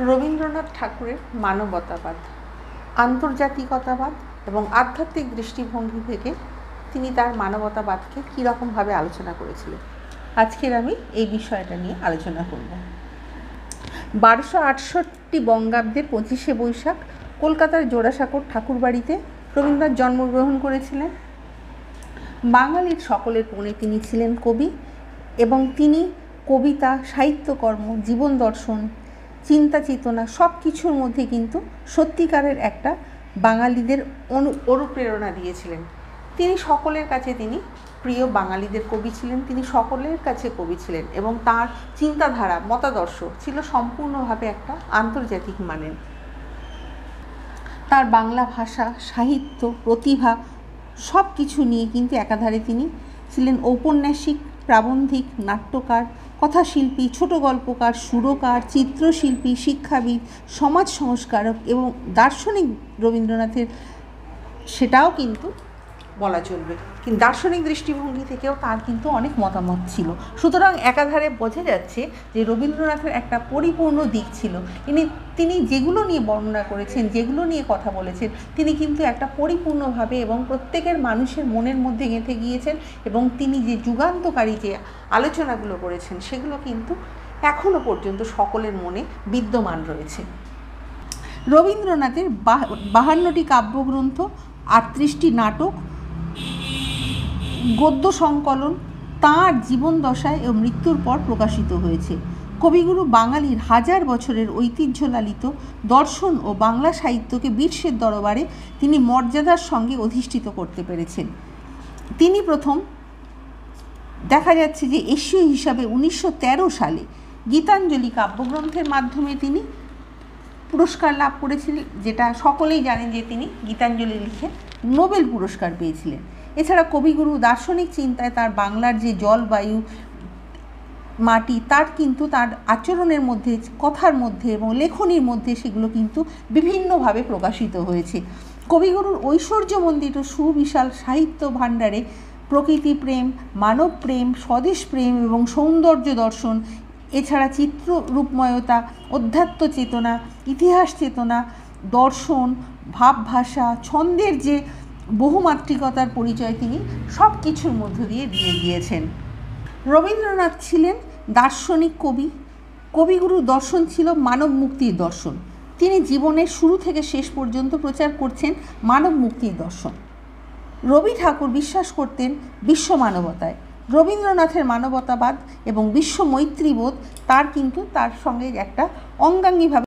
রবীন্দ্রনাথ ঠাকুরের মানবতাবাদ, আন্তর্জাতিকতাবাদ এবং আধ্যাত্মিক দৃষ্টিভঙ্গি থেকে তিনি তার মানবতাবাদকে কীরকমভাবে আলোচনা করেছিলেন, আজকের আমি এই বিষয়টা নিয়ে আলোচনা করব। 1268 বঙ্গাব্দের 25শে বৈশাখ কলকাতার জোড়াসাঁকোর ঠাকুরবাড়িতে রবীন্দ্রনাথ জন্মগ্রহণ করেছিলেন। বাঙালির সকলের মনে তিনি ছিলেন কবি এবং তিনি কবিতা, সাহিত্যকর্ম, জীবন দর্শন, চিন্তা চেতনা সব কিছুর মধ্যে কিন্তু সত্যিকারের একটা বাঙালিদের অনুপ্রেরণা দিয়েছিলেন। তিনি সকলের কাছে তিনি প্রিয় বাঙালিদের কবি ছিলেন, তিনি সকলের কাছে কবি ছিলেন এবং তার চিন্তাধারা, মতাদর্শ ছিল সম্পূর্ণভাবে একটা আন্তর্জাতিক মানের। তার বাংলা ভাষা, সাহিত্য, প্রতিভা সব কিছু নিয়ে কিন্তু একাধারে তিনি ছিলেন ঔপন্যাসিক, প্রাবন্ধিক, নাট্যকার, কথাশিল্পী, ছোট গল্পকার, সুরকার, চিত্রশিল্পী, শিক্ষাবিদ, সমাজ সংস্কারক এবং দার্শনিক। রবীন্দ্রনাথের সেটাও কিন্তু বলা চলবে, কিন্তু দার্শনিক দৃষ্টিভঙ্গি থেকেও তার কিন্তু অনেক মতামত ছিল। সুতরাং একাধারে বোঝা যাচ্ছে যে রবীন্দ্রনাথের একটা পরিপূর্ণ দিক ছিল। তিনি যেগুলো নিয়ে বর্ণনা করেছেন, যেগুলো নিয়ে কথা বলেছেন, তিনি কিন্তু একটা পরিপূর্ণভাবে এবং প্রত্যেকের মানুষের মনের মধ্যে গেঁথে গিয়েছেন এবং তিনি যে যুগান্তকারী যে আলোচনাগুলো করেছেন সেগুলো কিন্তু এখনও পর্যন্ত সকলের মনে বিদ্যমান রয়েছে। রবীন্দ্রনাথের 52টি কাব্যগ্রন্থ, 38টি নাটক, গদ্য সংকলন তাঁর জীবনদশায় ও মৃত্যুর পর প্রকাশিত হয়েছে। কবিগুরু বাঙালির হাজার বছরের ঐতিহ্যলালিত দর্শন ও বাংলা সাহিত্যকে বিশ্বের দরবারে তিনি মর্যাদার সঙ্গে অধিষ্ঠিত করতে পেরেছেন। তিনি প্রথম দেখা যাচ্ছে যে এশীয় হিসাবে 1913 সালে গীতাঞ্জলি কাব্যগ্রন্থের মাধ্যমে তিনি পুরস্কার লাভ করেছিলেন, যেটা সকলেই জানেন যে তিনি গীতাঞ্জলি লিখে নোবেল পুরস্কার পেয়েছিলেন। এছাড়া কবিগুরু দার্শনিক চিন্তায় তার বাংলার যে জলবায়ু, মাটি, তার কিন্তু তার আচরণের মধ্যে, কথার মধ্যে এবং লেখনীর মধ্যে সেগুলো কিন্তু বিভিন্নভাবে প্রকাশিত হয়েছে। কবিগুরুর ঐশ্বর্যমণ্ডিত সুবিশাল সাহিত্য ভাণ্ডারে প্রকৃতি প্রেম, মানব প্রেম, স্বদেশ প্রেম এবং সৌন্দর্য দর্শন, এছাড়া চিত্র রূপময়তা, অধ্যাত্ম চেতনা, ইতিহাস চেতনা, দর্শন, ভাবভাষা, ছন্দের যে বহুমাত্রিকতার পরিচয় তিনি সব কিছুর মধ্য দিয়ে গিয়েছেন। রবীন্দ্রনাথ ছিলেন দার্শনিক কবি। কবিগুরুর দর্শন ছিল মানব মুক্তির দর্শন। তিনি জীবনের শুরু থেকে শেষ পর্যন্ত প্রচার করছেন মানব মুক্তির দর্শন। রবি ঠাকুর বিশ্বাস করতেন বিশ্ব মানবতায়। রবীন্দ্রনাথের মানবতাবাদ এবং বিশ্ব মৈত্রীবোধ তার সঙ্গে একটা অঙ্গাঙ্গিভাবে